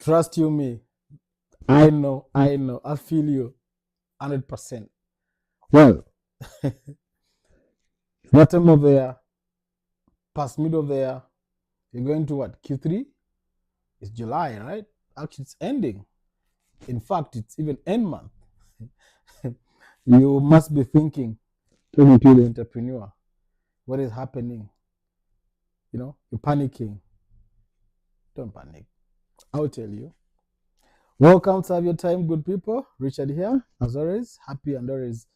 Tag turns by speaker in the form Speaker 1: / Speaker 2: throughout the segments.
Speaker 1: Trust you me. I know. I feel you 100%. Well, that time of the year, past middle of the year, you're going to what? Q3? It's July, right? Actually, it's ending. In fact, it's even end month. You must be thinking, talking to the entrepreneur, what is happening? You're panicking. Don't panic. I'll tell you. Welcome to Have Your Time, good people. Richard here, as always, happy and always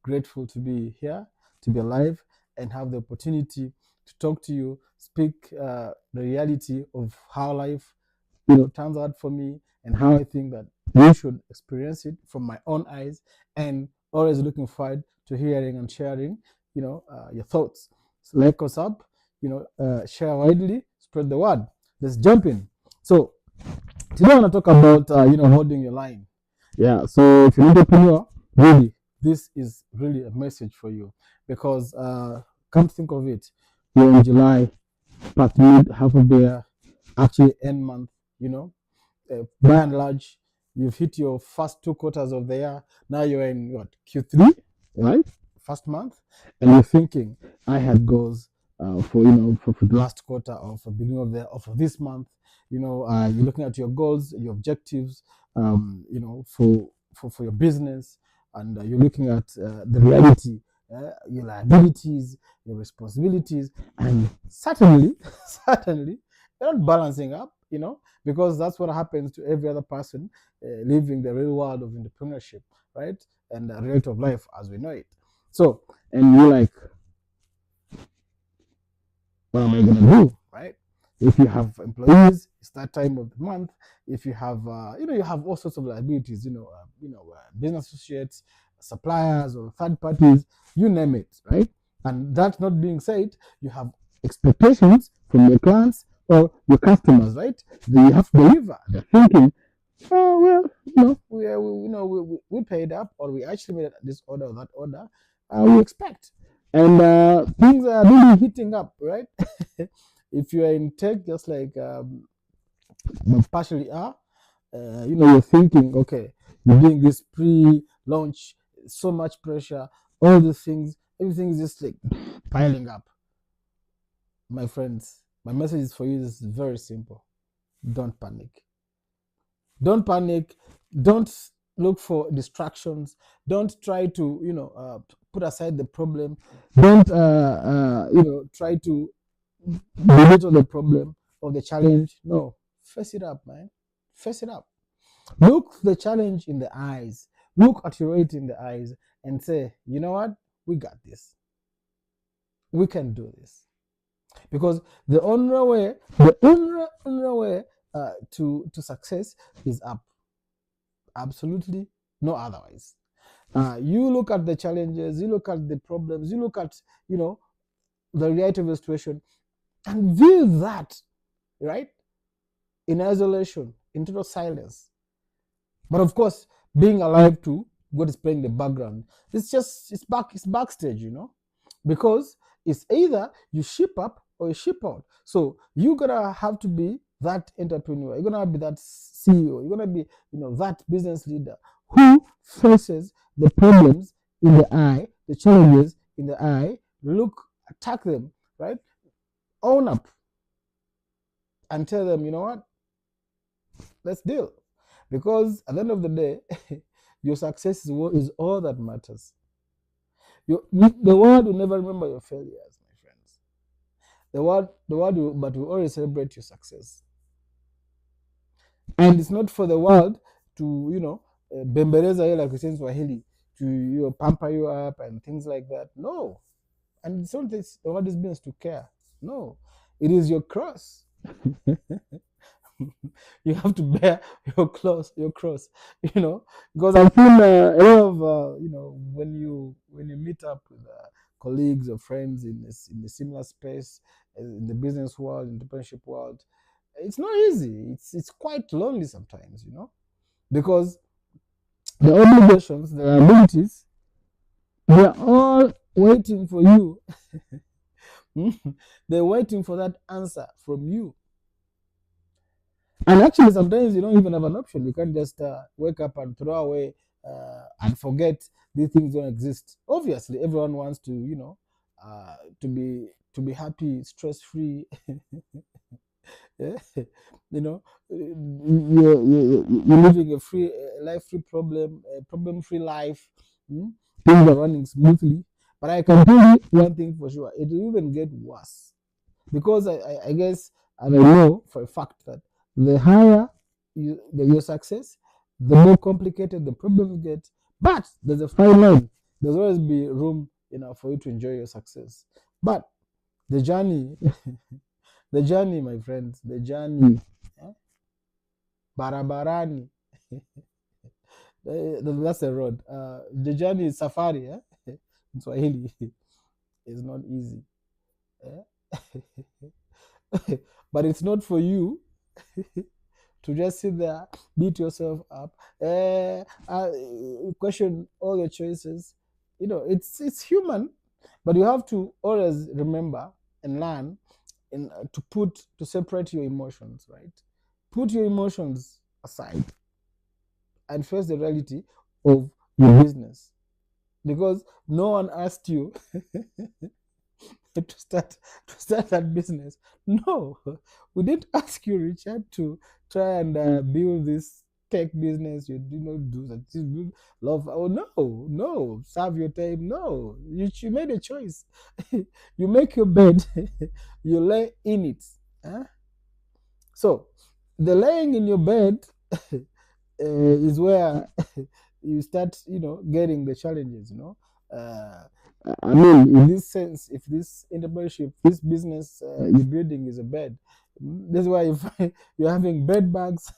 Speaker 1: grateful to be here, to be alive, and have the opportunity to talk to you, speak the reality of how life, turns out for me, and how I think that you should experience it from my own eyes, and always looking forward to hearing and sharing, your thoughts. So like us up, share widely, spread the word. Let's jump in. So today I want to talk about holding your line. Yeah. So if you're an entrepreneur, really, this is really a message for you because come to think of it, we're in July, past mid half of the year, actually end month. By and large, you've hit your first 2 quarters of the year. Now you're in what, Q3, right? First month, and you're thinking, I had goals for the last quarter or for the beginning of this month. You're looking at your goals, your objectives, for your business, and you're looking at the reality, your liabilities, your responsibilities, and certainly, certainly, you're not balancing up. Because that's what happens to every other person living the real world of entrepreneurship, right? And the reality of life as we know it. So, and you're like, what am I going to do, right? If you have employees, it's that time of the month. If you have, you have all sorts of liabilities, business associates, suppliers, or third parties, you name it, right? And that not being said, you have expectations from your clients or your customers, right? You have to deliver. They're thinking, oh well, we paid up, or we actually made this order or that order. We expect, and things are really heating up, right? If you are in tech, just like partially are, you're thinking, okay, you're doing this pre-launch, so much pressure, all these things, everything is just like piling up. My friends, my message is for you is very simple. Don't panic. Don't panic. Don't look for distractions. Don't try to, put aside the problem. Don't, try to belittle the problem or the challenge. No, face it up, man. Face it up. Look the challenge in the eyes. Look at your reality in the eyes and say, you know what? We got this. We can do this. Because the only way to success is up. Absolutely no otherwise. You look at the challenges, you look at the problems, you look at the reality of the situation, and view that, right, in isolation, in total silence. But of course, being alive to what is playing the background, it's backstage, because it's either you ship up or you ship out. So you're gonna have to be that entrepreneur. You're gonna be that CEO. You're gonna be, that business leader who faces the problems in the eye, the challenges in the eye. Attack them, right? Own up, and tell them, you know what? Let's deal. Because at the end of the day, your success is all that matters. The world will never remember your failures, my friends. The world will always celebrate your success. And it's not for the world to, bembeleza you, like we say in Swahili, to pamper you up and things like that. No. And it's not this, the world is business to care. No. It is your cross. You have to bear your cross, because I feel a lot of when you meet up with colleagues or friends in the similar space, in the business world, entrepreneurship world, it's not easy. It's quite lonely sometimes, because the obligations, the liabilities, they're all waiting for you. They're waiting for that answer from you. And actually, sometimes you don't even have an option. You can't just wake up and throw away and forget these things don't exist. Obviously, everyone wants to, to be happy, stress free. Yeah. You know, you're living a free, life free problem free life. Mm? Things are running smoothly. But I can tell you one thing for sure: it will even get worse because I guess, and I know for a fact that the higher your success, the more complicated the problems get. But there's a fine line. There's always be room, for you to enjoy your success. But the journey, the journey, my friends, the journey, eh, barabarani, that's a road. The journey is safari, in Swahili, is not easy. Eh? But it's not for you to just sit there, beat yourself up, question all your choices. It's human, but you have to always remember and learn to separate your emotions, right? Put your emotions aside and face the reality of your business, because no one asked you to start that business. No, we didn't ask you, Richard, to try and build this tech business. You did not do that. You love. Oh no, no, serve your time. No, you made a choice. You make your bed, you lay in it. Huh? So the laying in your bed is where you start, getting the challenges. I mean, in this sense, if this entrepreneurship, this business you're building is a bed, that's why you're having bed bugs.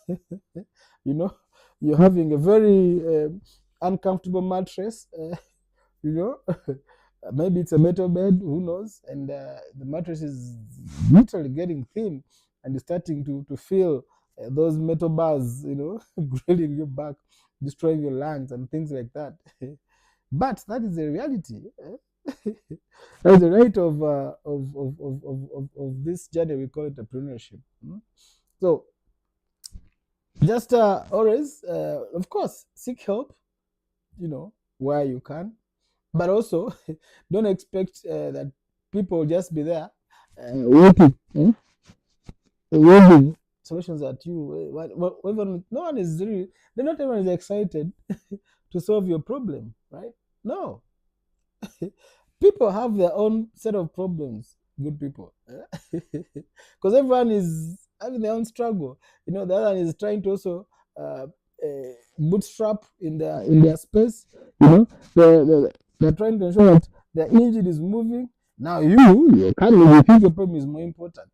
Speaker 1: you know, you're having a very uncomfortable mattress. You know, maybe it's a metal bed, who knows? And the mattress is literally getting thin, and you're starting to feel those metal bars, grilling your back, destroying your lungs, and things like that. But that is the reality. That's the right of this journey we call entrepreneurship. So just always, of course, seek help, where you can, but also don't expect that people will just be there waiting, waving solutions at you. No one is really, not everyone is excited to solve your problem, right? No. People have their own set of problems, good people, because everyone is having their own struggle. The other one is trying to also uh, bootstrap in their space. They're trying to ensure that their engine is moving. Now you can't you think your problem is more important.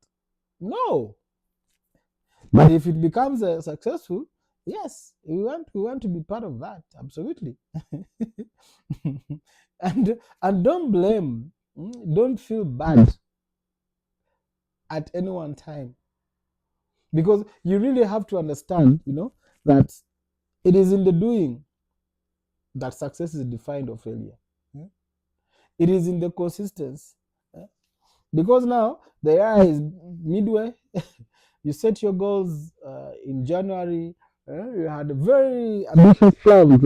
Speaker 1: No. But if it becomes successful, yes, we want to be part of that. Absolutely. and don't blame, don't feel bad at any one time, because you really have to understand, that it is in the doing that success is defined or failure. It is in the consistency. Because now the year is midway. You set your goals in January. You had a very ambitious plans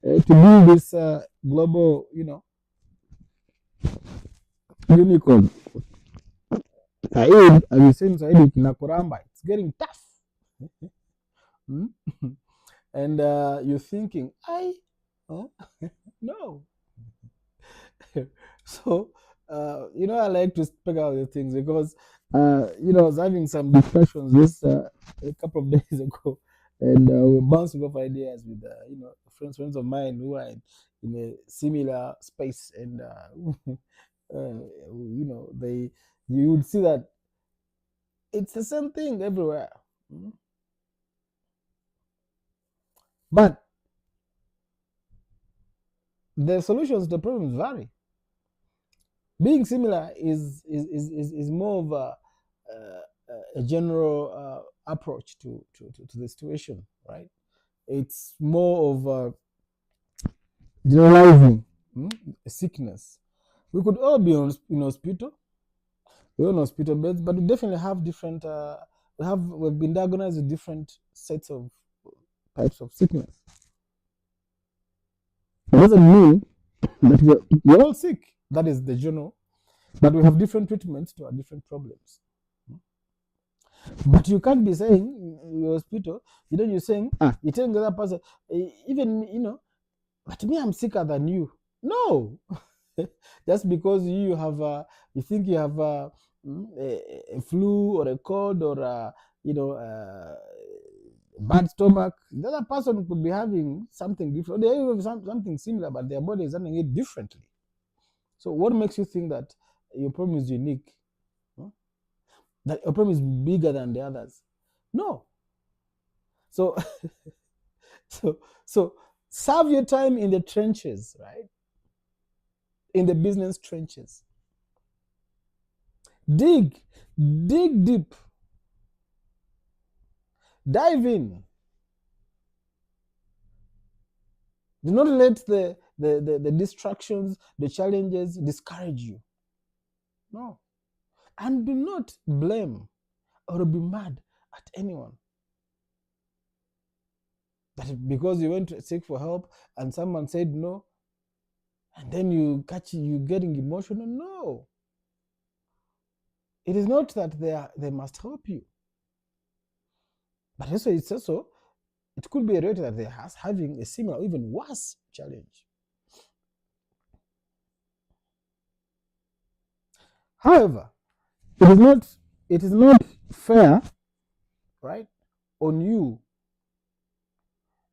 Speaker 1: to build this global, unicorn. Said, as you said, Said Kinakuramba, it's getting tough. And you're thinking, no. So, I like to speak out the things because, I was having some discussions this a couple of days ago, and we're bouncing off ideas with, friends of mine who are in a similar space, and you would see that it's the same thing everywhere. But the solutions to the problems vary. Being similar is more of a general approach to the situation, right? It's more of generalizing a sickness. We could all be in hospital, we're on hospital beds, but we definitely have different we've been diagnosed with different sets of types of sickness. It doesn't mean that we're all sick. That is the journal. But we have different treatments to our different problems. But you can't be saying in your hospital, you're saying, you're telling the other person, even, but me, I'm sicker than you. No. Just because you think you have a flu or a cold or bad stomach, the other person could be having something different. They have something similar, but their body is handling it differently. So what makes you think that your problem is unique? That your problem is bigger than the others? No. So, so serve your time in the trenches, right? In the business trenches. Dig deep. Dive in. Do not let the distractions, the challenges discourage you. No. And do not blame or be mad at anyone. That because you went to seek for help and someone said no, and then you getting emotional. No. It is not that they must help you. But also it could be a rate that they are having a similar or even worse challenge. However, it is not fair, right, on you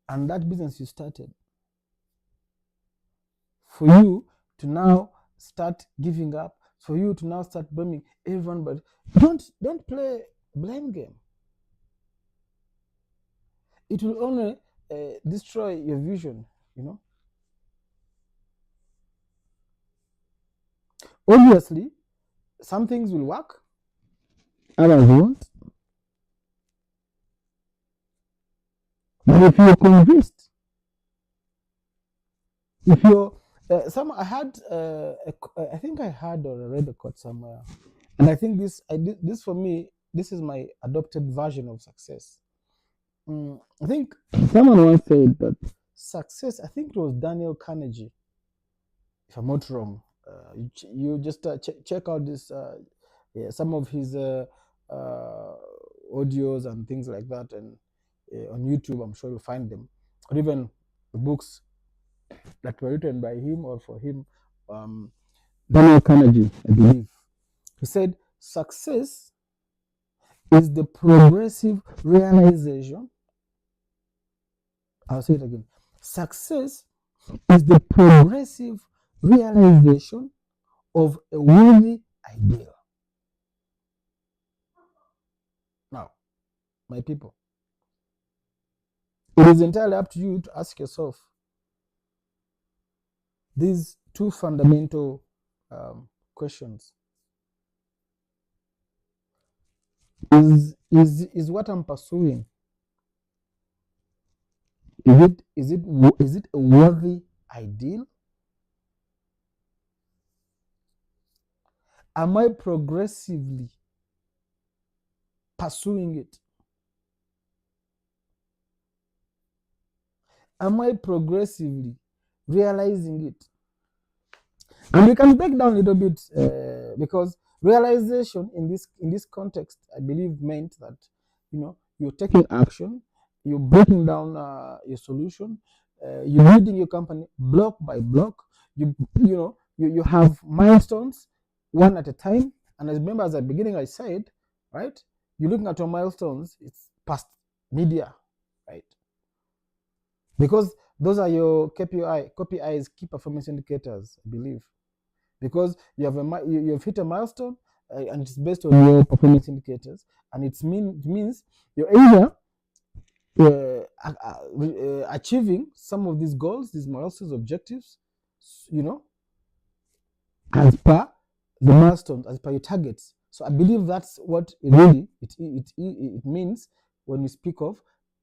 Speaker 1: and that business you started for you to now start giving up, for you to now start blaming everyone. But don't play blame game. It will only destroy your vision, Obviously, some things will work, others won't. But if you're convinced, if you're I had I think I had or read a quote somewhere, and I think this for me, this is my adopted version of success. I think someone once said that success, I think it was Daniel Carnegie, if I'm not wrong. You just check out this some of his audios and things like that, and on YouTube, I'm sure you'll find them, or even the books that were written by him or for him. Daniel Carnegie, I believe, he said, success is the progressive realization. I'll say it again. Success is the progressive realization of a worthy ideal. Now, my people, it is entirely up to you to ask yourself these two fundamental questions. Is what I'm pursuing, is it a worthy ideal? Am I progressively pursuing it? Am I progressively realizing it? And we can break down a little bit because realization in this context, I believe, meant that you're taking action, you're breaking down your solution, you're building your company block by block. You have milestones one at a time. And as remember, at the beginning, I said, right, you're looking at your milestones. It's past media, right? Because those are your KPIs, key performance indicators, I believe. Because you've hit a milestone and it's based on your performance indicators, and it means you're either achieving some of these goals, these milestones, objectives, as per the milestones, as per your targets. So I believe that's what it means when we speak of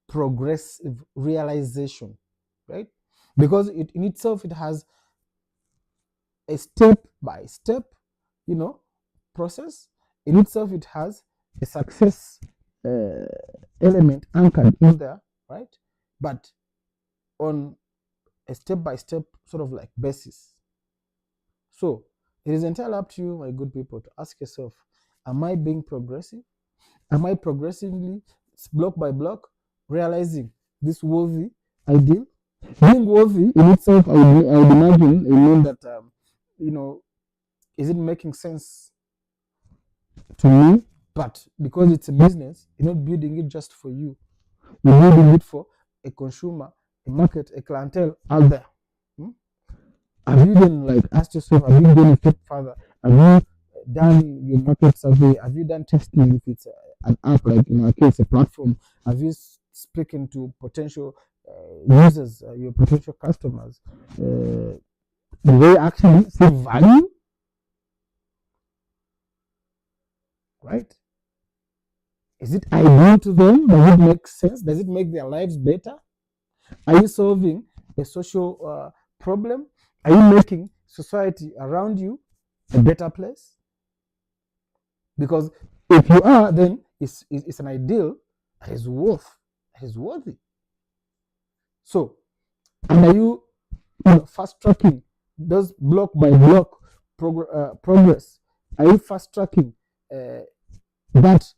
Speaker 1: progressive realization, right? Because in itself, it has a step-by-step, process. In itself, it has a success element anchored in there, right? But on a step-by-step sort of like basis. So it is entirely up to you, my good people, to ask yourself, am I being progressive? Am I progressively, block by block, realizing this worthy ideal? Being worthy in itself, I would imagine, it means that, is it making sense to me? But because it's a business, you're not building it just for you. You're building it for a consumer, a market, a clientele out there. Have you then like asked yourself, have you gone a step further? Have you done your market survey? Have you done testing if it's an app, like in our case, a platform? Have you spoken to potential users, your potential customers? Do they actually see value? Right? Is it ideal to them? Does it make sense? Does it make their lives better? Are you solving a social problem? Are you making society around you a better place? Because if you are, then it's an ideal that is worthy. So, and are you fast tracking those block by block progress? Are you fast tracking that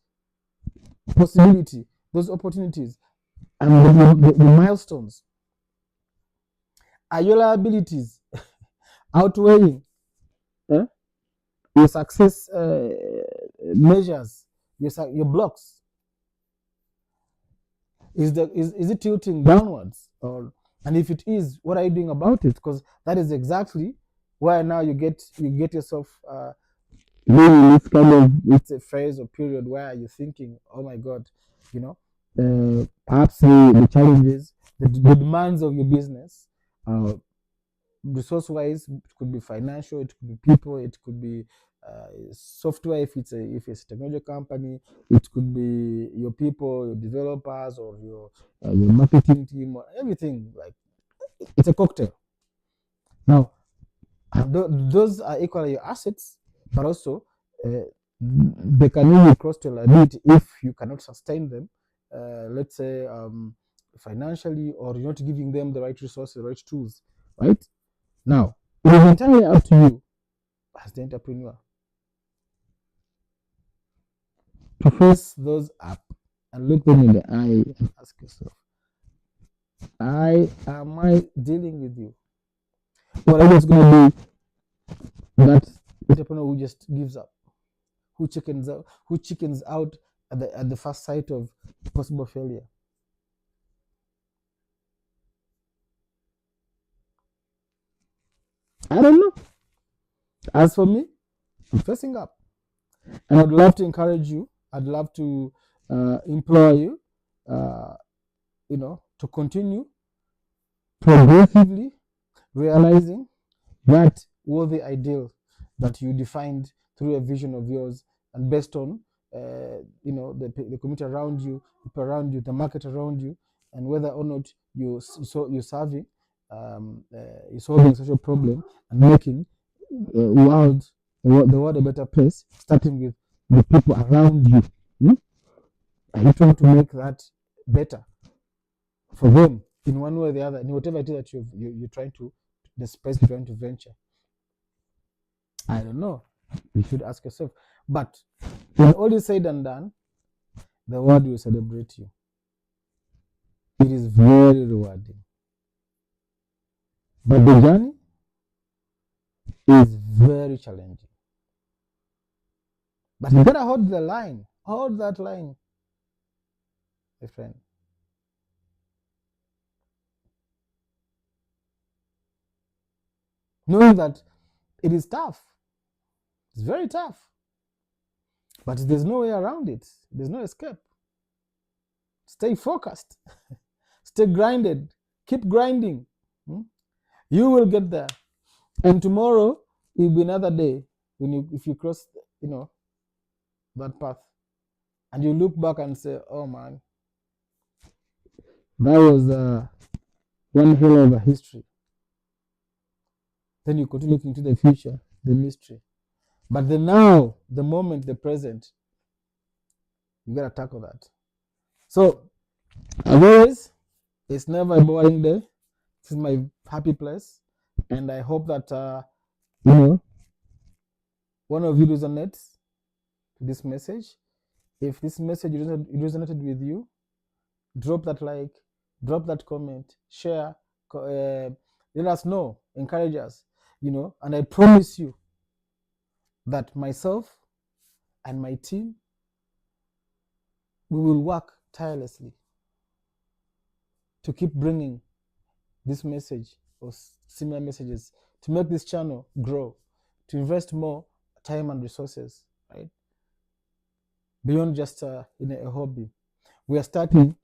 Speaker 1: possibility, those opportunities, and the milestones? Are your liabilities outweighing your success measures, your blocks? Is it tilting downwards? And if it is, what are you doing about it? Because that is exactly where now you get yourself maybe this kind of, it's a phase or period where you're thinking, oh my God, perhaps the challenges, the demands of your business, resource wise, it could be financial, it could be people, it could be software if it's a technology company, it could be your people, your developers, or your marketing team, or everything. Like, it's a cocktail. Now, those are equally your assets, but also they can really cross to liability if you cannot sustain them. Let's say financially, or you're not giving them the right resources, the right tools. Right? Now, it is entirely up to you as the entrepreneur to face those up and look them in the eye and ask yourself, am I dealing with you? Or are you just going to be that entrepreneur who just gives up, who chickens out at the first sight of possible failure? I don't know. As for me, I'm facing up, and I'd love to encourage you. I'd love to implore you, to continue progressively realizing that worthy ideal that you defined through a vision of yours, and based on the community around you, people around you, the market around you, and whether or not you're solving a social problem and making the world a better place, starting with the people around you. Are you trying to make that better for them in one way or the other, in whatever it is that you're trying to, the space you're trying to venture? I don't know. You should ask yourself. But when all is said and done, the world will celebrate you. It is very rewarding. But the journey is very challenging. But you gotta hold the line. Hold that line, my friend. Knowing that it is tough. It's very tough. But there's no way around it. There's no escape. Stay focused. Stay grinded. Keep grinding. You will get there. And tomorrow will be another day if you cross, that path. And you look back and say, oh man, that was one hell of a history. Then you continue looking to the future, the mystery. But the now, the moment, the present, you gotta tackle that. So as always, it's never a boring day. This is my happy place, and I hope that one of you resonates to this message. If this message resonated with you, drop that like, drop that comment, share, let us know, encourage us, and I promise you that myself and my team, we will work tirelessly to keep bringing this message or similar messages, to make this channel grow, to invest more time and resources, right? Beyond just in a hobby. We are starting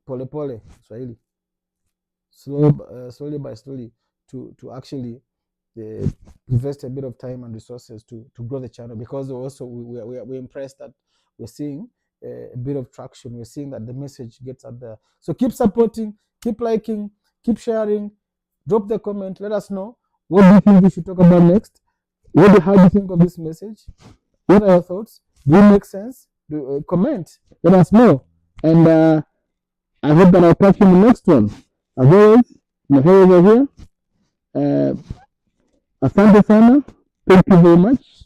Speaker 1: pole pole, Swahili, slowly by slowly, to actually invest a bit of time and resources to grow the channel, because also we're impressed that we're seeing a bit of traction. We're seeing that the message gets out there. So keep supporting, keep liking, keep sharing, drop the comment, let us know what do you think we should talk about next. How do you think of this message? What are your thoughts? Do it make sense? Comment, let us know. And I hope that I'll catch you in the next one. As always, Muhere over here. Asante sana. Thank you very much.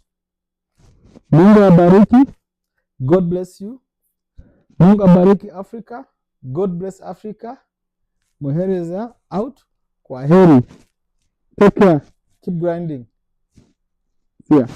Speaker 1: Mungu abariki. God bless you. Mungu abariki Africa. God bless Africa. Muhereza out. Kwaheri. Take care. Keep grinding. See ya.